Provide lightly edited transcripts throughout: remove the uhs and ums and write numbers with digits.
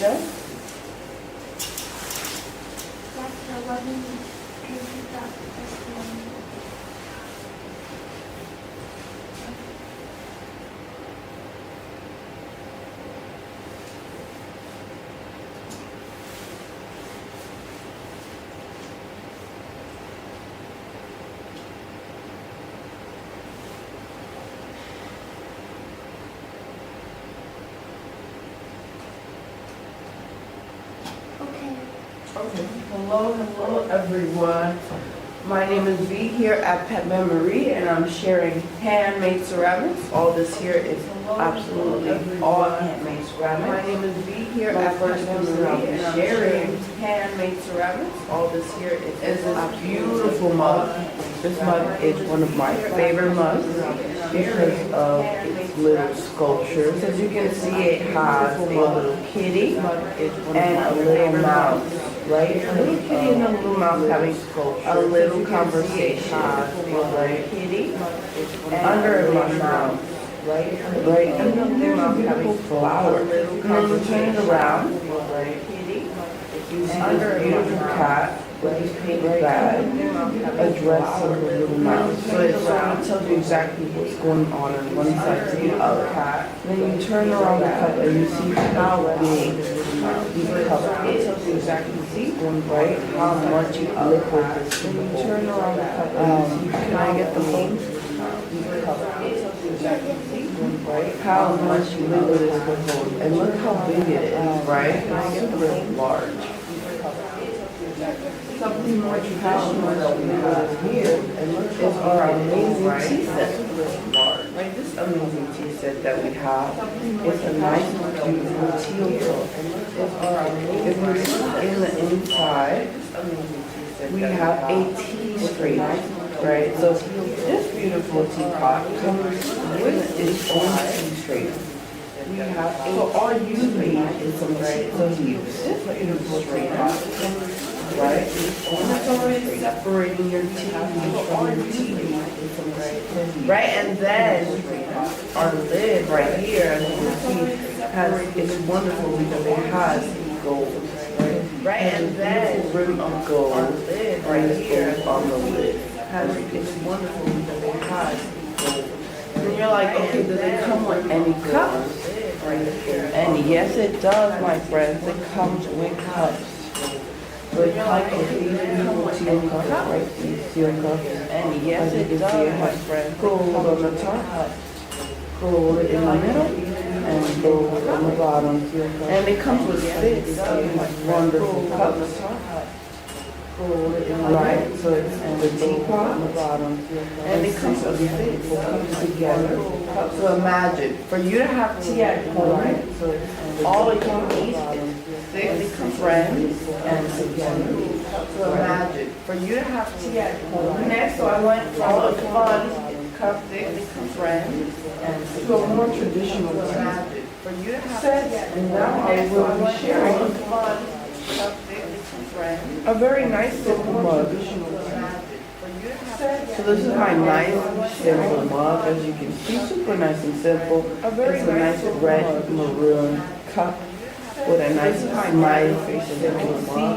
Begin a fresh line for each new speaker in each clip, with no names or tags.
No?
That's 11 because you got this one. Okay.
Okay. Hello everyone. My name is V here at Pet Memory, and I'm sharing handmade ceramics. All this here is absolutely all handmade ceramics. My name is V here at Pet Memory, and I'm sharing handmade ceramics. All this here is a beautiful mug. This mug is one of my favorite mugs because of its little sculptures. As you can see, it has a little kitty and a little mouse. Right? A little kitty and a little mouse having a little conversation. Right? Kitty under my mouth. Right? Right? And then there's a beautiful flower. And then you turn it around. Right? Kitty under a beautiful cat with his paper bag addressing the little mouse. So it tells you exactly what's going on one side to the other. Then you turn around the cup and you see how big the cup is. It tells you exactly, see, right, how much liquid is. Then you turn around the cup and you see, can I get the whole cup? It tells you exactly, see, right, how much liquid is the whole. And look how big it is, right? Can I get the whole large? Something more traditional that we have here is our amazing tea set. Right, this amazing tea set that we have is a nice, beautiful teal. If we look in the inside, we have a tea strainer. Right, so this beautiful teapot comes with its own tea strainer. We have so all you need is some right. So you use this beautiful strainer. Right? And it's already separating your tea from your tea. Right? And then our lid right here, as you can see, it's wonderful because it has gold. Right? And then rim of gold right here on the lid. It's wonderful because it has gold. And you're like, okay, does it come with any cups? And yes, it does, my friends. It comes with cups. So it's like a beautiful teal cup, right? These teal cups. And yes, it does, my friend. Gold on the top, gold in the middle, and gold on the bottom. And it comes with 6 of these wonderful cups. Right, so it's the teapot on the bottom, and it comes with 6 comes together. So imagine, for you to have tea at home, all you need is 6 friends and together. So imagine, for you to have tea at home. Next, so I went from a fun cup 6 friends and to a more traditional tea set, and now I will be sharing a very nice simple mug. So this is my nice simple mug, as you can see, super nice and simple. It's a nice red maroon cup with a nice smiley face, as you can see,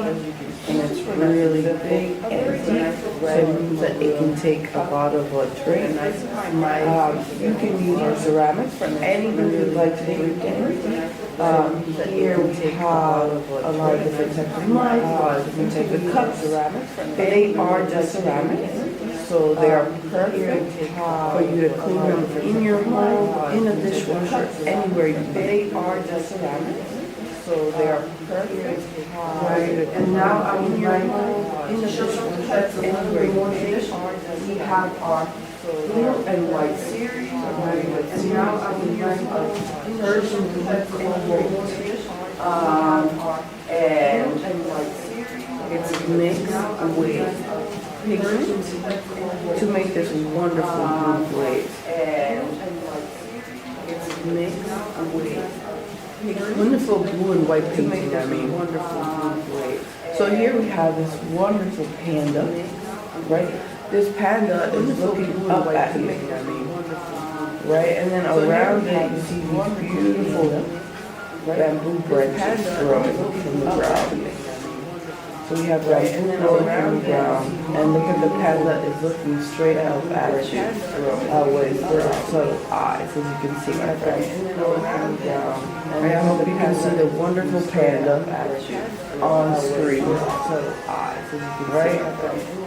and it's really big and deep, so that it can take a lot of drink. You can use our ceramics for anything you'd like to drink in. Here we have a lot of different types of mugs, a lot of different types of cups. They are just ceramics, so they are perfect for you to clean them in your home, in a dishwasher, anywhere you can. They are just ceramics. So they are perfect. And now I'm in your home, in the dishwasher, anywhere you can. We have our blue and white series. And now I'm in your home, in the Persian and white series. It's mixed with pigment to make this wonderful blue glaze. And it's mixed with wonderful blue and white painting, wonderful blue glaze. So here we have this wonderful panda, right? This panda is looking up at you, right? And then around it you see these beautiful bamboo branches growing from the ground. So we have bamboo growing from the ground, and look at the panda is looking straight up at you with subtle eyes, as you can see, my friend. And I hope you can see the wonderful panda on screen. Subtle eyes, as you can see. Right?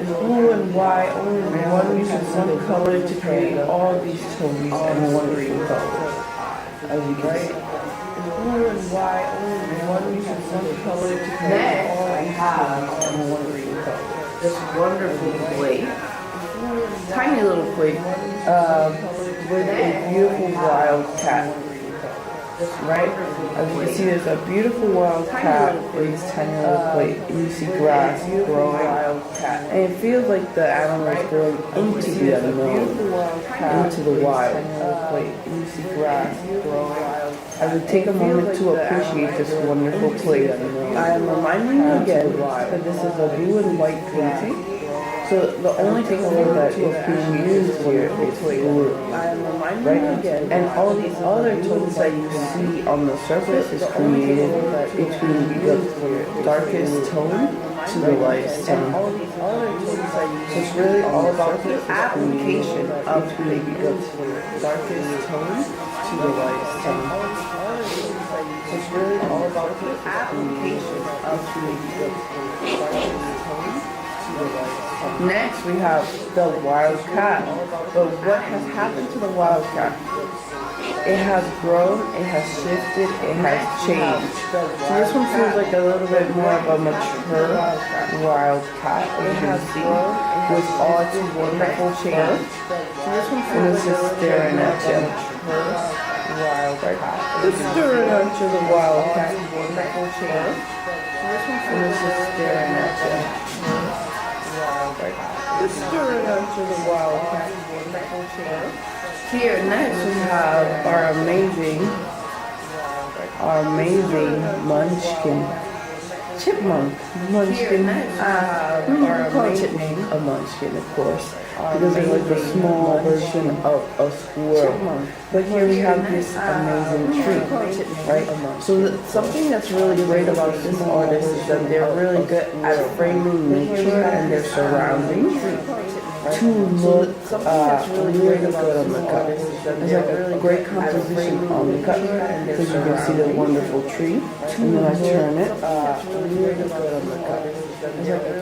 It's blue and white, only one uses one color to create all these tones and one green color, as you can see. Blue and white, only one uses one color to create all I have and one green color. This wonderful plate, tiny little plate, with a beautiful wild cat. Right? As you can see, there's a beautiful wild cat in this tiny little plate. And you see grass growing, and it feels like the animal is growing into the unknown, into the wild plate. And you see grass growing. I would take a moment to appreciate this wonderful plate. I am reminding you again that this is a blue and white painting. So the only color that is being used here is blue, right? And all these other tones that you see on the surface is created between the darkest tone to the lightest tone. So it's really all about the application of the darkest tone to the lightest tone. So it's really all about the application of the darkest tone to the lightest tone. Next, we have the wild cat. But what has happened to the wild cat? It has grown, it has shifted, it has changed. So this one feels like a little bit more of a mature wild cat, as you can see, with all its wonderful change. So this one feels just staring at you. Wild cat. It's staring at you, the wild cat. Wonderful change. So this one feels just staring at you. It's stirring out to the wild cat. Here next we have our amazing munchkin. Chipmunk. Munchkin. We call it chipmunk a munchkin, of course, because it's like the small version of a squirrel. But here we have this amazing tree, right? So something that's really great about this artist is that they're really good at framing nature and their surroundings to look really good on the cut. It's like a great composition on the cut, because you can see the wonderful tree, and then I turn it,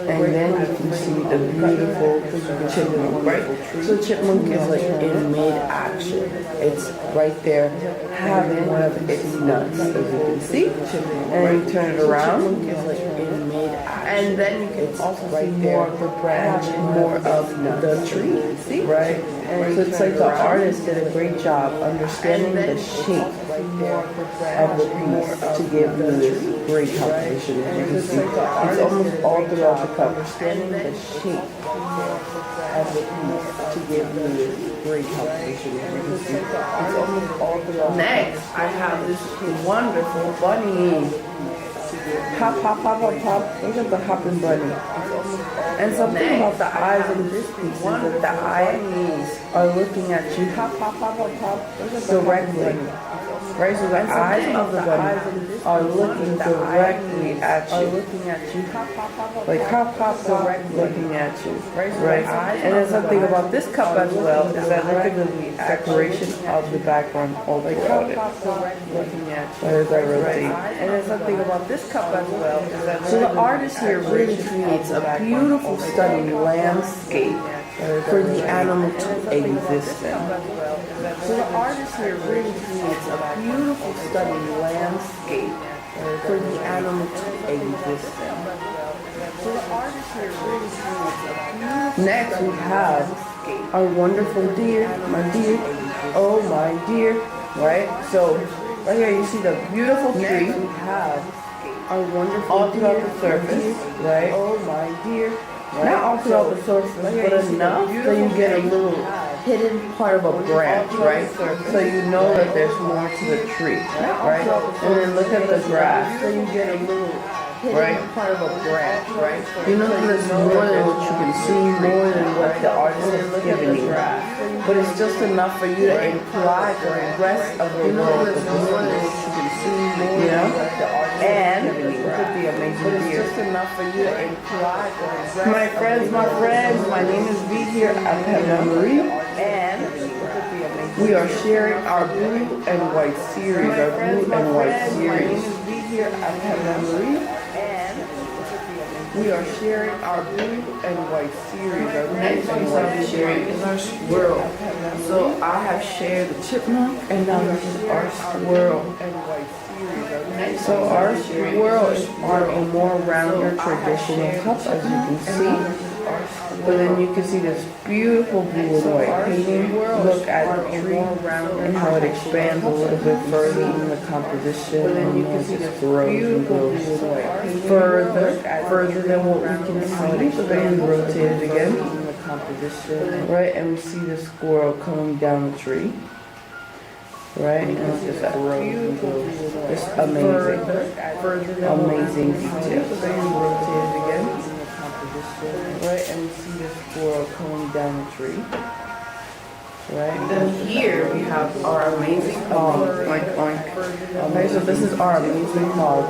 and then you can see the beautiful chipmunk, right? So chipmunk is like in mid-action. It's right there having one of its nuts, as you can see, and then you turn it around, and then you can also see more of the branch, more of the tree, see? Right? And so it's like the artist did a great job understanding the shape of the piece to give you this great composition. You can see it's almost all throughout the cup. Understanding the shape of the piece to give you this great composition. You can see it's almost all throughout. Next, I have this wonderful bunny. Hop, hop, hop, hop, hop. Look at the hopping bunny. And something about the eyes in this piece is that the eyes are looking at you, hop, hop, hop, hop, hop, directly. Right, so the eyes of the bunny are looking directly at you. Like hop, hop, hop, looking at you. Right? And then something about this cup as well is that look at the decoration of the background all throughout it. As I rotate. And then something about this cup as well is that so the artist here really creates a beautiful, stunning landscape for the animal to exist in. So the artist here really creates a beautiful, stunning landscape for the animal to exist in. So the artist here really creates a beautiful. Next we have our wonderful deer, my deer, oh my dear, right? So right here you see the beautiful tree. Next we have our wonderful all throughout the surface, right? Oh my dear. Right? Not all throughout the surface, but enough so you get a little hidden part of a branch, right? So you know that there's more to the tree, right? And then look at the grass, so you get a little hidden part of a branch, right? You know that there's more than what you can see, more than what the artist has given you. But it's just enough for you to imply the rest of the world. There's more than what you can see, more amazing beer. It's just enough for you to imply. My friends, my name is V here at Pet Memory, and we are sharing our blue and white series. Our blue and white series. My name is V here at Pet Memory, and we are sharing our blue and white series. Our next piece I'll be sharing is our squirrel. So I have shared the chipmunk, and now this is our squirrel and white series. So our squirrel is on a more rounder traditional cup, as you can see. But then you can see this beautiful blue and white painting. Look at the tree and how it expands a little bit further in the composition, and you can see this grows and grows further than what we can see. So then we rotate it again, right? And we see the squirrel coming down the tree. Right, and it's just that beautiful, it's amazing, amazing detail. So then we rotate it again, right, and we see the squirrel coming down the tree. Right, and then here we have our amazing oink oink. Okay, so this is our amazing hog.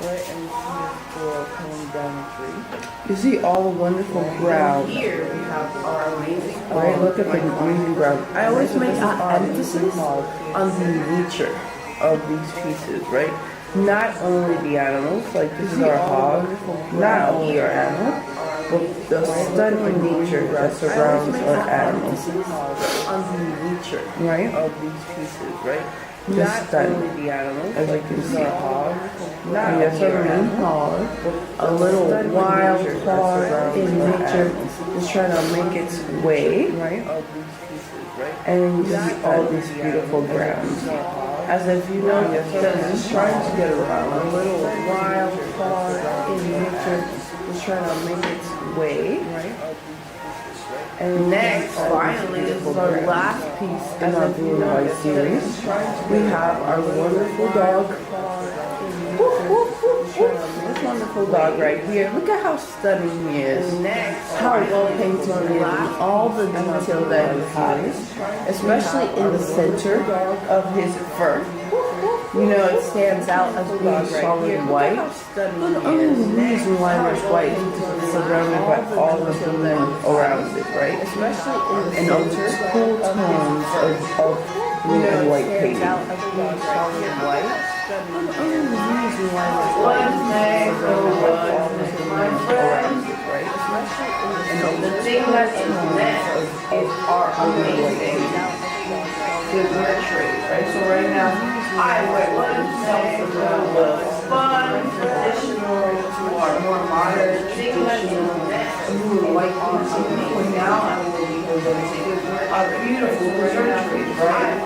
Right, and we see the squirrel coming down the tree. You see all the wonderful ground. Here we have our amazing. Right, look at the amazing ground. I always make an emphasis on the nature of these pieces, right? Not only the animals, like this is our hog, not only our animal, but the stunning nature that surrounds our animals. On the nature, right, of these pieces, right? Just only the animals, as you can see, hog. Yes, our main hog, a little wild hog in nature, is trying to make its way, right? And then you see all these beautiful grounds, as if you know that it's just trying to get around. A little wild hog in nature is trying to make its way, right? And next, finally, this is our last piece in our Blue and White series. We have our wonderful dog. This wonderful dog right here. Look at how stunning he is. How well painted he is. And all the detail that he has, especially in the center of his fur. You know, it stands out as being solid white. But the only reason why there's white is because it's surrounded by all the blue around it, right? Especially in the center, cool tones of blue and white painting. Solid white. But the only reason why there's white is because it's surrounded by all the blue around it, right? And the thing that's next is our amazing good tree, right? So right now, I went with fun, traditional to our more modern, traditional, white people. Now I'm going to be presenting a beautiful Christmas tree, right?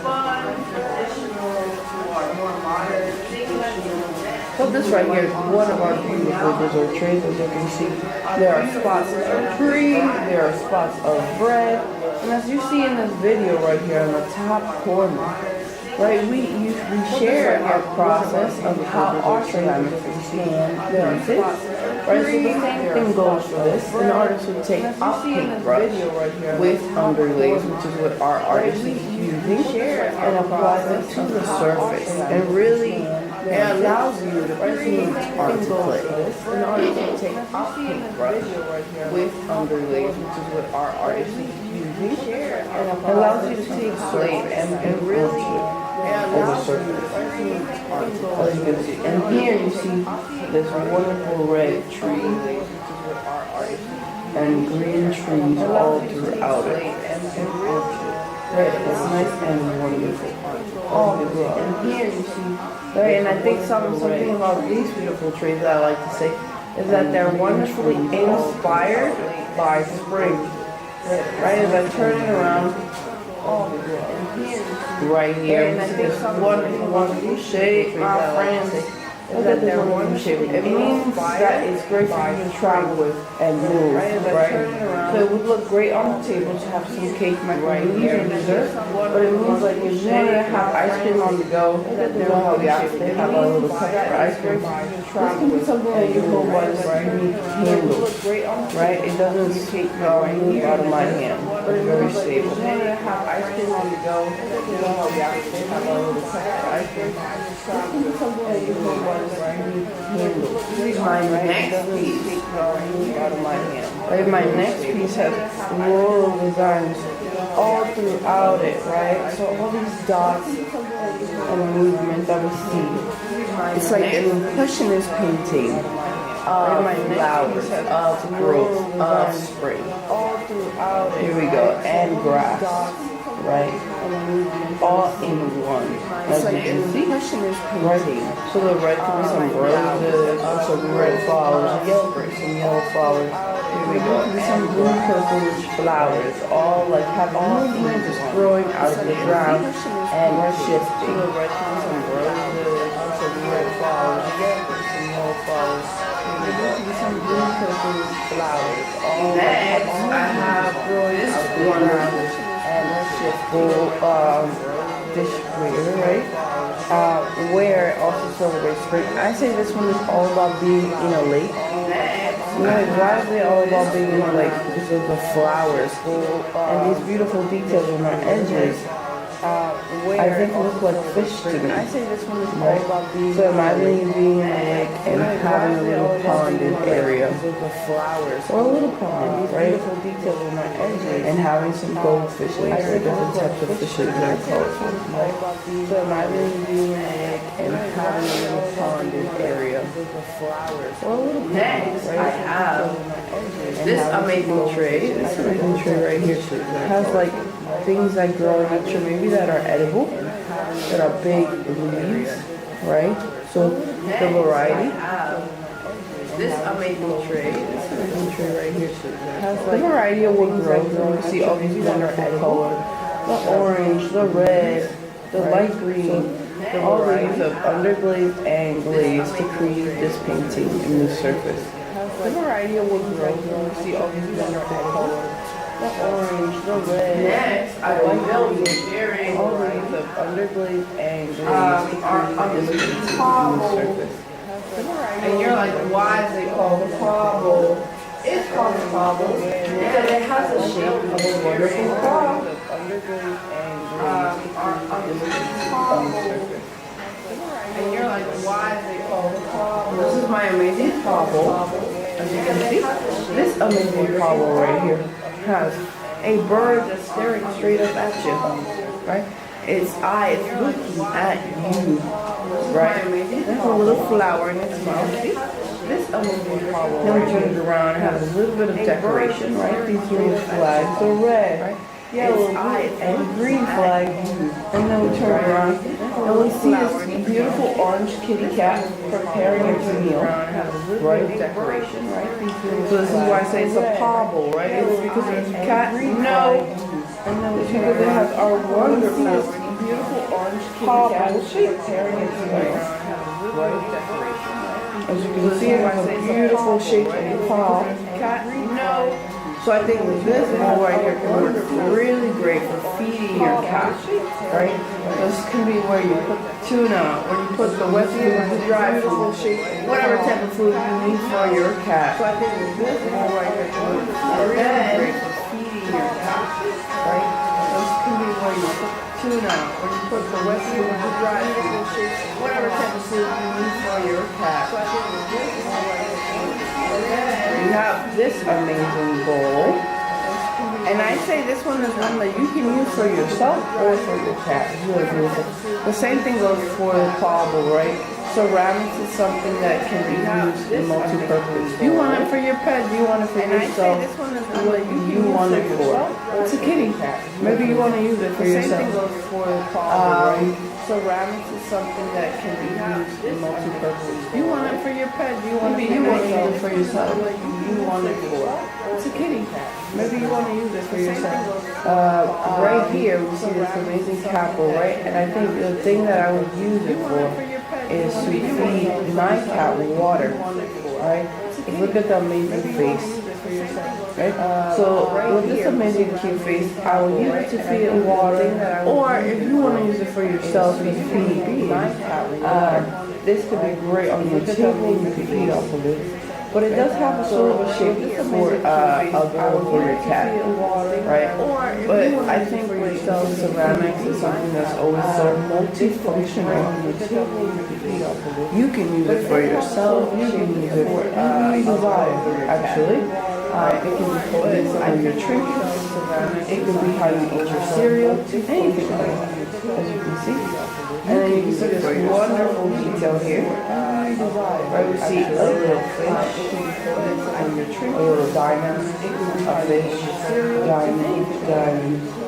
Fun, traditional to our more modern, so this right here is one of our beautiful dessert trays. As you can see, there are spots of cream, there are spots of bread, and as you see in this video right here on the top corner, right, we share our process of how our ceramics is printed. Right, so the same thing goes for this. An artist would take a paintbrush with underlays, which is what our artist is using, and apply them to the surface, and really it allows you to paint onto clay. An artist would take a paintbrush with underlays, which is what our artist is using, and allows you to take clay and really over surface. As you can see. And here you see this wonderful red tree and green trees all throughout it. It's nice and wonderful. And here you see, right, and I think something about these beautiful trees that I like to say is that they're wonderfully inspired by spring. Right, as I turn it around, right here, and I think this wonderful shape, my friends, is that they're wonderful shape. It means that it's great for you to travel with and move, right? So it would look great on the table to have some cake, macaroni, or dessert, but it means like if you want to have ice cream on the go, you know how we actually have our little cups for ice cream. This can be something that you hold by this unique handle, right? It doesn't move out of my hand. but it's very stable. If you wanted to have ice cream on the go, you know how we actually have our little cup of ice cream. This can be something that you can run right handle. My next piece out of my hand. Right, my next piece has floral designs all throughout it, right? So all these dots and movement that we see. It's like an impressionist painting of flowers, of growth, of spring. All throughout it. Here we go, and grass, right? All in one. As you can see, right. So the red can be some roses, some red flowers, some yellow flowers. Here we go. And some blue purplish flowers, all like have movement just growing out of the ground and shifting. So the red can be some roses, some red flowers, some yellow flowers. Here we go. Some blue purplish flowers, all next I have this one and shifting dishware, right? Where it also celebrates spring. I say this one is all about being in a lake. You know, why is it all about being in a lake? Because of the flowers and these beautiful details on our edges. I think look like fish to me. I say this one is all about being. So imagine you being in a lake and having a little ponded area with the flowers, or a little pond, right? Beautiful details on our edges, and having some goldfish or different types of fishes that are colorful. So imagine you being in a lake and having a little ponded area with the flowers, or a little pond. Next, I have this amazing tray. This amazing tray right here has like things that grow in the tree, maybe that are edible, that are big leaves, right? So the variety. This amazing tray right here has like the variety of what grows. And you see all these that are edible, the orange, the red, the light green, all these of underglaze and glaze to create this painting in the surface. The variety of what grows. And you see all these that are edible. The orange, the red. Next, I will build sharing all these of underglaze and glaze on this surface. And you're like, why is it called a cobble? It's called a cobble because it has the shape of a wonderful cobble. Underglaze and glaze. And you're like, why is it called a cobble? This is my amazing cobble. As you can see, this amazing cobble right here has a bird that's staring straight up at you, right? Its eye is looking at you, right? There's a little flower in its mouth. See? This amazing cobble right turns around and has a little bit of decoration, right? These little flags are red, right? Yellow and green flag, and then we turn around and we see this beautiful orange kitty cat preparing its meal, right? Decoration, right? So this is why I say it's a pobble, right? It's because there's a cat, no, and then it's because it has our wonderful, beautiful orange kitty cat preparing its meal, right? Decoration. As you can see, it has a beautiful shape of paw. Cat, no. So I think this bowl right here can work really great for feeding your cat, right? This can be where you put the tuna, where you put the wet food, the dry food, whatever type of food you need for your cat. So I think this bowl right here can work really great for feeding your cat, right? This can be where you put the tuna, where you put the wet food, the dry food, whatever type of food you need for your cat. So I think this bowl right here can work. You have this amazing bowl, and I say this one is one that you can use for yourself or for your cat. It's really beautiful. The same thing goes for the cobble, right? Ceramics is something that can be used in multi-purpose. Do you want it for your pet? Do you want it for yourself? What do you want it for? It's a kitty cat. Maybe you want to use it for yourself. The same thing goes for the cobble, right? Ceramics is something that can be used in multi-purpose. Do you want it for your pet? Do you want it for yourself? What do you want it for? It's a kitty cat. Maybe you want to use it for yourself. Right here, we see this amazing capel, right? And I think the thing that I would use it for is to feed my cat water, right? Look at the amazing face. Right? So with this amazing cute face, I will use it to feed it water, or if you want to use it for yourself to feed my cat, this could be great on your table. You could eat off of it. But it does have a sort of a shape for a bowl for your cat, right? But I think with ceramics is something that's always so multifunctional. You can use it for yourself, you can use it for any desire, actually. It can be holding some of your trinkets, it can be how you eat your cereal, anything like that, as you can see. And then you can see this wonderful detail here, where we see a little fish, a little diamond, a fish, diamond, diamond,